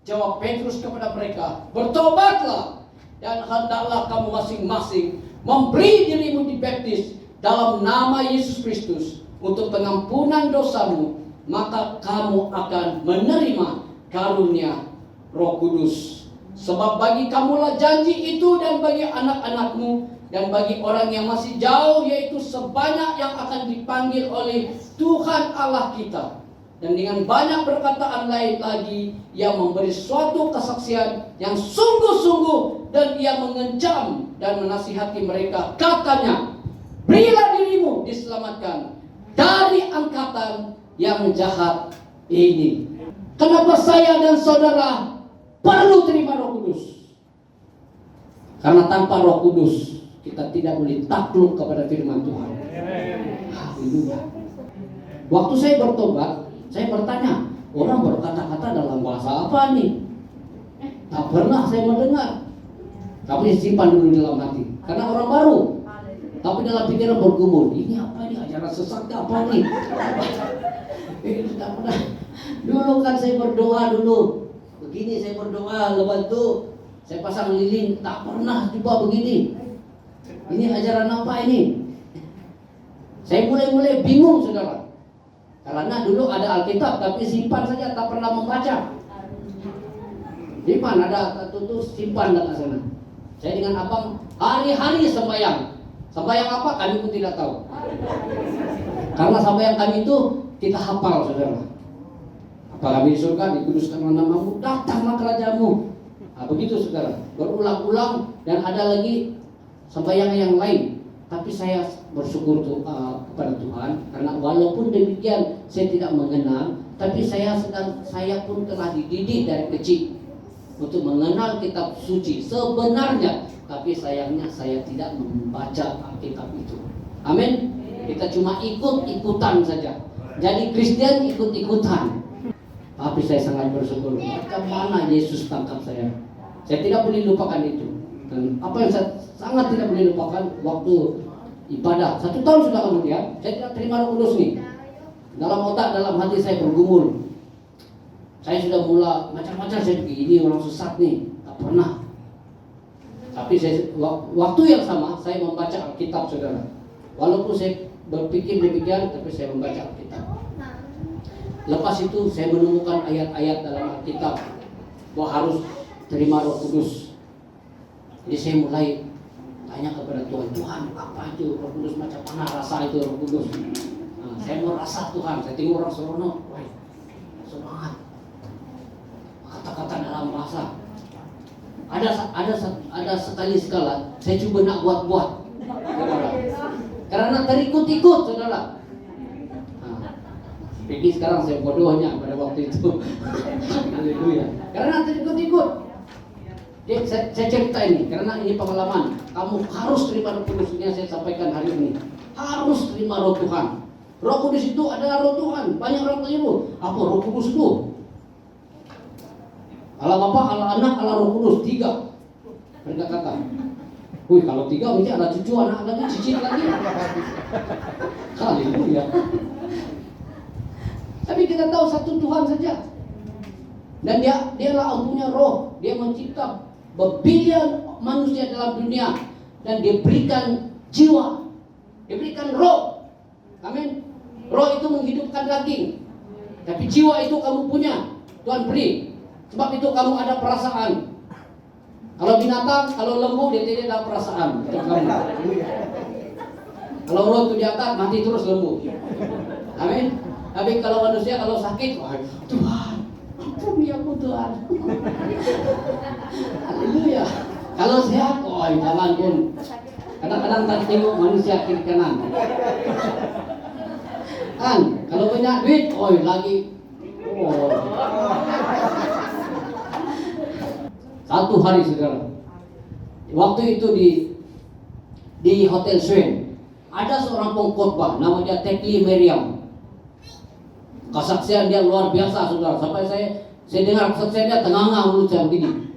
Jawab Petrus kepada mereka, bertobatlah dan hendaklah kamu masing-masing memberi dirimu dibaptis dalam nama Yesus Kristus untuk pengampunan dosamu, maka kamu akan menerima karunia Roh Kudus. Sebab bagi kamulah janji itu, dan bagi anak-anakmu, dan bagi orang yang masih jauh, yaitu sebanyak yang akan dipanggil oleh Tuhan Allah kita. Dan dengan banyak perkataan lain lagi, ia memberi suatu kesaksian yang sungguh-sungguh, dan ia mengencam dan menasihati mereka. Katanya, berilah dirimu diselamatkan dari angkatan yang jahat ini. Kenapa saya dan saudara perlu terima Roh Kudus? Karena tanpa Roh Kudus kita tidak boleh takluk kepada firman Tuhan. Haleluya. Waktu saya bertobat, saya bertanya, orang berkata-kata dalam bahasa apa nih? Tak pernah saya mendengar. Tapi simpan dulu dalam hati, karena orang baru. Tapi dalam pikiran bergumul, ini apa nih, ajaran sesat apa nih? Tidak pernah. Dulu kan saya berdoa dulu. Begini saya berdoa, lepas itu saya pasang lilin, tak pernah coba begini. Ini ajaran apa ini? Saya mulai bingung, saudara. Karena dulu ada Alkitab, tapi simpan saja, tak pernah membaca. Simpan, ada tutup, simpan dekat sana. Saya dengan abang hari-hari sembahyang. Sembahyang apa? Kami pun tidak tahu. Karena sembahyang kami itu kita hafal, saudara. Apa kami di surga, dikuduskan namamu, datanglah kerajaanmu. Nah, begitu, saudara. Berulang-ulang, dan ada lagi sembahyang yang lain. Tapi saya bersyukur kepada Tuhan, karena walaupun demikian saya tidak mengenal, tapi saya pun telah dididik dari kecil untuk mengenal kitab suci sebenarnya. Tapi sayangnya saya tidak membaca Alkitab itu. Amin. Kita cuma ikut-ikutan saja. Jadi Kristen ikut-ikutan. Tapi saya sangat bersyukur. Macam mana Yesus tangkap saya? Saya tidak boleh lupakan itu. Dan apa yang saya sangat tidak boleh lupakan, waktu ibadah 1 tahun sudah kemudian, saya tidak terima Roh Kudus nih. Dalam otak, dalam hati saya bergumul. Saya sudah mulai macam-macam, saya pikir ini orang sesat nih, tak pernah. Tapi waktu yang sama saya membaca Alkitab, saudara. Walaupun saya berpikir demikian, tapi saya membaca Alkitab. Lepas itu saya menemukan ayat-ayat dalam Alkitab bahwa harus terima Roh Kudus. Jadi saya mulai tanya kepada Tuhan, Tuhan apa itu Roh Kudus, macam mana rasa itu Roh Kudus? Nah, saya mau rasa Tuhan, saya tengok orang serono, wah semangat, kata-kata dalam bahasa. Ada sekali-sekala saya coba nak buat-buat, saudara. Karena terikut-ikut, saudara. Jadi sekarang saya bodohnya pada waktu itu. Haleluya. Karena terikut-ikut. Saya cerita ini karena ini pengalaman. Kamu harus terima Roh Kudus, yang saya sampaikan hari ini. Harus terima Roh Tuhan. Roh Kudus itu adalah Roh Tuhan. Banyak orang keliru. Apa Roh Kudus itu? Allah Bapa, Allah Anak, Allah Roh Kudus, 3. Mereka kata, wih kalau 3 berarti ada cucu anak lagi, cicit lagi. Haleluya. Tapi kita tahu satu Tuhan saja. Dan dialah yang punya roh. Dia mencipta berbilion manusia dalam dunia, dan dia berikan jiwa, dia berikan roh. Amin. Roh itu menghidupkan daging, tapi jiwa itu kamu punya, Tuhan beri. Sebab itu kamu ada perasaan. Kalau binatang, kalau lembu, dia tidak ada perasaan. Kalau roh itu di atas, mati terus lembu. Amin. Tapi kalau manusia, kalau sakit, wah, Tuhan ampuni aku Tuhan. Haleluya. Kalau sehat, oh jalan pun. Kadang-kadang tak tengok manusia kiri kanan. Kan, kalau punya duit, oh lagi. Oh. Satu hari, saudara. Waktu itu di Hotel Swen, ada seorang pengkhotbah, nama dia Tekli Meriam. Kesaksian dia luar biasa, saudara. Sampai saya dengar kesaksian dia tengah-tengah mulut saya begini.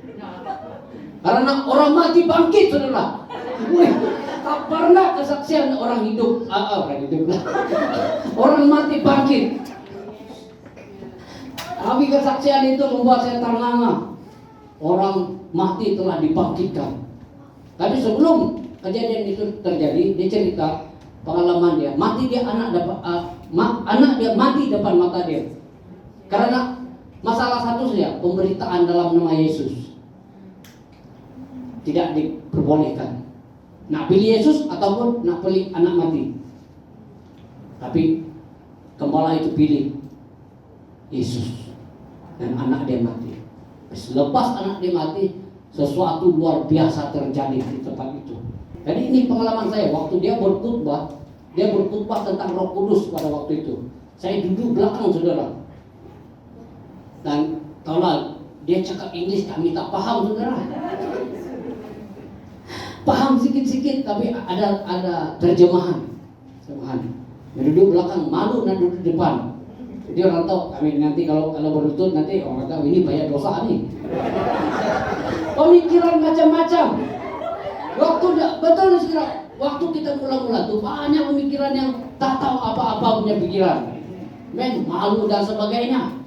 Karena orang mati bangkit, saudara. Wih, tak pernah kesaksian orang hidup, orang mati bangkit. Tapi kesaksian itu membuat saya ternganga. Orang mati telah dibangkitkan. Tapi sebelum kejadian itu terjadi, dia cerita pengalaman dia. Anak dia mati depan mata dia. Karena masalah satu saja, pemberitaan dalam nama Yesus tidak diperbolehkan. Nak pilih Yesus ataupun nak pilih anak mati. Tapi gembala itu pilih Yesus dan anak dia mati. Selepas anak dia mati, sesuatu luar biasa terjadi di tempat itu. Jadi ini pengalaman saya waktu dia berkhotbah tentang Roh Kudus pada waktu itu. Saya duduk belakang saudara. Dan taulah dia cakap Inggris kami tak paham saudara. Paham sikit-sikit tapi ada terjemahan. Dia duduk belakang, malu dan duduk depan. Jadi orang tahu kami nanti kalau berlutut nanti orang tahu ini banyak dosa nih. Pemikiran macam-macam. Waktu kita mula-mula tuh banyak pemikiran yang tak tahu apa-apa punya pikiran. Malu dan sebagainya.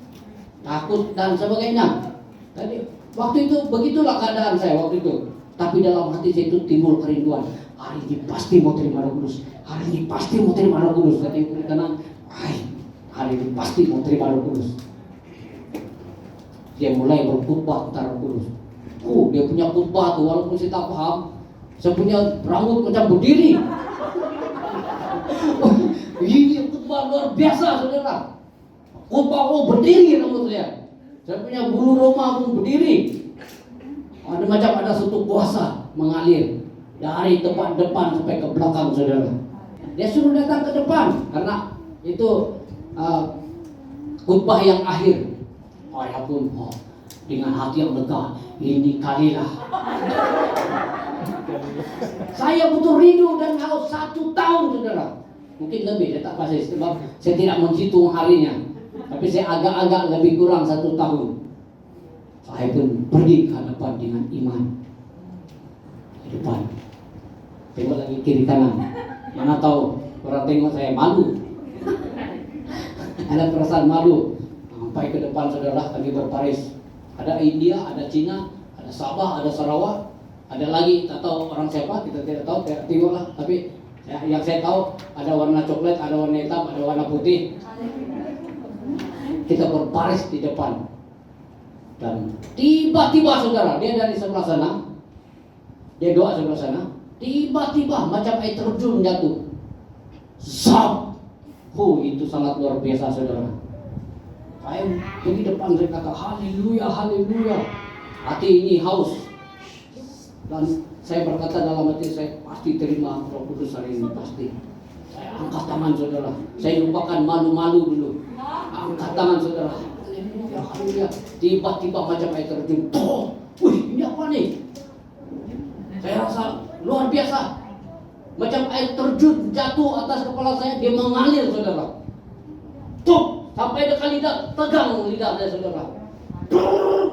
Takut dan sebagainya. Tadi waktu itu begitulah keadaan saya waktu itu. Tapi dalam hati saya itu timbul kerinduan. Hari ini pasti mau terima Roh Kudus. Hari ini pasti mau terima Roh Kudus. Kata ibu kanan, hari ini pasti mau terima Roh Kudus. Dia mulai berkhotbah tentang Roh Kudus. Dia punya khotbah tuh walaupun saya tak paham. Saya punya rambut macam berdiri. Ini khotbah luar biasa saudara. Khotbah berdiri rambut saya. Saya punya bulu roma pun berdiri. Ada satu kuasa mengalir dari tempat depan sampai ke belakang saudara. Dia suruh datang ke depan karena itu khotbah yang akhir. Saya pun dengan hati yang lega, ini kalilah. Saya butuh rindu dan haus 1 tahun saudara. Mungkin lebih, saya tak pasti sebab saya tidak menghitung harinya. Tapi saya agak-agak lebih kurang 1 tahun. Saya pun pergi ke hadapan dengan iman. Di depan. Tengok lagi kiri kanan. Mana tahu orang tengok saya malu. Ada perasaan malu. Sampai ke depan saudara kami berbaris. Ada India, ada Cina, ada Sabah, ada Sarawak. Ada lagi tak tahu orang siapa, kita tidak tahu, tengoklah. Tapi yang saya tahu ada warna coklat, ada warna hitam, ada warna putih. Kita berbaris di depan. Dan tiba-tiba saudara, dia dari sebelah sana, dia doa sebelah sana, tiba-tiba macam air terjun jatuh. Zap! Itu sangat luar biasa saudara. Saya pergi depan, saya kata haleluya, haleluya. Hati ini haus. Dan saya berkata dalam hati saya pasti terima Roh Kudus hari ini pasti. Saya angkat tangan saudara. Saya lupakan malu-malu dulu. Angkat tangan saudara. Haleluya, haleluya. Tiba-tiba macam air terjun. Ini apa nih? Saya rasa luar biasa. Macam air terjun jatuh atas kepala saya, dia mengalir saudara. Sampai dekat lidah, tegang lidah saya saudara.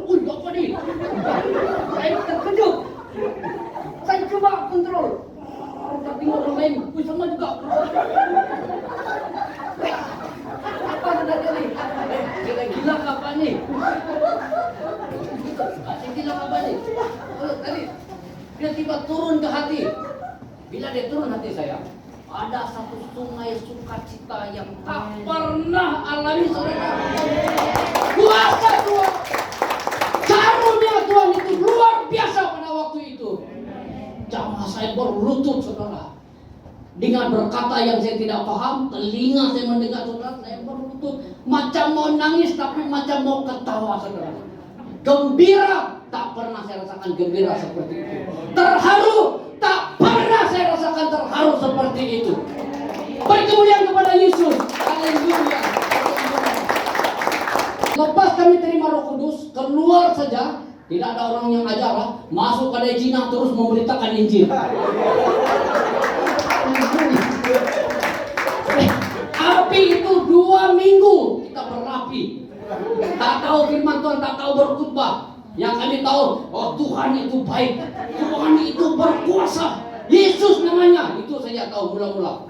Apa nih? Saya terkejut. Saya coba kontrol. Tapi orang lain, sama juga. Apa terjadi? Gila apa nih? Gila apa nih? Tadi dia tiba turun ke hati. Bila dia turun hati saya, ada satu sungai sukacita yang tak pernah alami saudara. Kuasa Tuhan, karunia Tuhan itu luar biasa pada waktu itu. Jamaah saya berlutut saudara. Dengan berkata yang saya tidak paham, telinga saya mendengar saudara, saya berlutut. Macam mau nangis tapi macam mau ketawa saudara. Gembira, tak pernah saya rasakan gembira seperti itu. Terharu, tak pernah saya rasakan terharu seperti itu. Berkemuliaan kepada Yesus. Haleluya. Lepas kami terima Roh Kudus, keluar saja, tidak ada orang yang ajar, masuk ke Cina terus memberitakan Injil. Api itu 2 minggu kita berapi. Tak tahu firman Tuhan, tak tahu berkhotbah. Yang kami tahu, Tuhan itu baik, Tuhan itu berkuasa, Yesus namanya. Itu saja tahu mula-mula.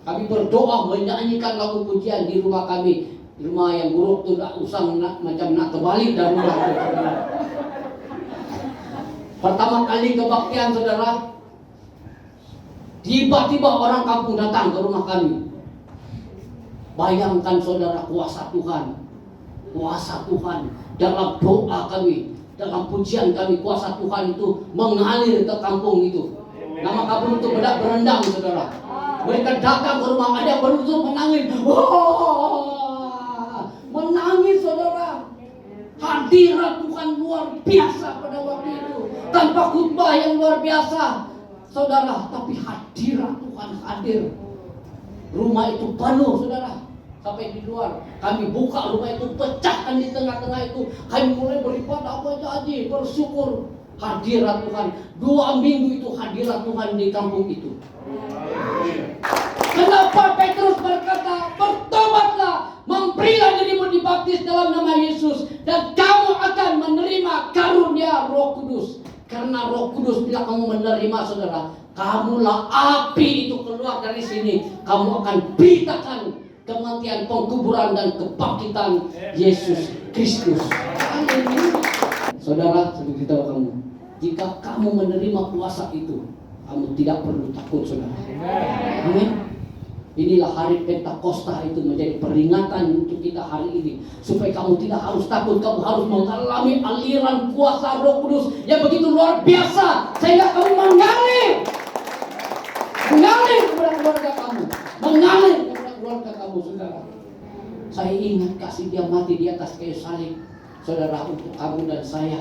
Kami berdoa menyanyikan lagu pujian di rumah kami. Rumah yang buruk tuh tak usang macam nak terbalik dah rumah tu. Pertama kali kebaktian saudara, tiba-tiba orang kampung datang ke rumah kami. Bayangkan saudara, kuasa Tuhan dalam doa kami, dalam pujian kami, kuasa Tuhan itu mengalir ke kampung itu. Nama kampung itu bedak berendang saudara. Mereka datang ke rumah, ada yang berlutut menangis. Wah, menangis saudara. Hadirat Tuhan luar biasa pada waktu itu. Tanpa khutbah yang luar biasa saudara, tapi hadirat Tuhan hadir. Rumah itu penuh saudara. Sampai di luar, kami buka rumah itu, pecahkan di tengah-tengah itu. Kami mulai beribadah apa aja, bersyukur. Hadirat Tuhan, 2 minggu itu hadirat Tuhan di kampung itu. Kenapa Petrus berkata, bertobatlah, memberilah dirimu dibaptis dalam nama Yesus, dan kamu akan menerima karunia Roh Kudus. Karena Roh Kudus bila kamu menerima saudara, kamulah api itu keluar dari sini. Kamu akan beritakan kematian, pengkuburan, dan kebangkitan Yesus Kristus. Saudara, saya beritahu kamu, jika kamu menerima kuasa itu, kamu tidak perlu takut saudara. Amin. Inilah hari Pentakosta itu menjadi peringatan untuk kita hari ini, supaya kamu tidak harus takut. Kamu harus mengalami aliran kuasa Roh Kudus yang begitu luar biasa, sehingga kamu mengalir kepada keluarga kamu, mengalir kepada keluarga kamu saudara. Saya ingat kasih dia mati di atas kayu salib saudara, untuk kamu dan saya.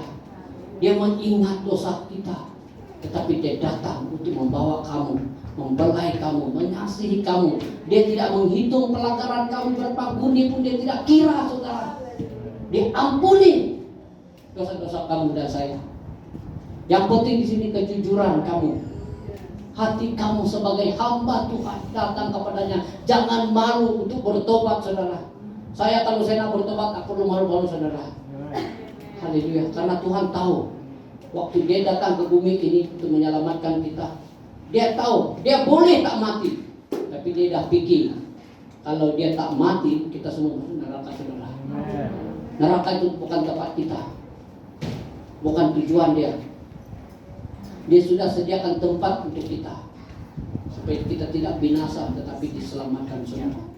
Dia mengingat dosa kita, tetapi dia datang untuk membawa kamu, membelai kamu, mengasihi kamu. Dia tidak menghitung pelanggaran kamu, berapa bunyi pun dia tidak kira saudara. Dia ampuni dosa-dosa kamu dan saya. Yang penting di sini kejujuran kamu. Hati kamu sebagai hamba Tuhan datang kepadanya. Jangan malu untuk bertobat saudara. Kalau saya nak bertobat, tak perlu malu-malu saudara. Haleluya. Karena Tuhan tahu waktu dia datang ke bumi ini untuk menyelamatkan kita. Dia tahu, dia boleh tak mati, tapi dia dah fikir kalau dia tak mati, kita semua masuk neraka saudara. Neraka itu bukan tempat kita, bukan tujuan dia. Dia sudah sediakan tempat untuk kita, supaya kita tidak binasa tetapi diselamatkan saudara.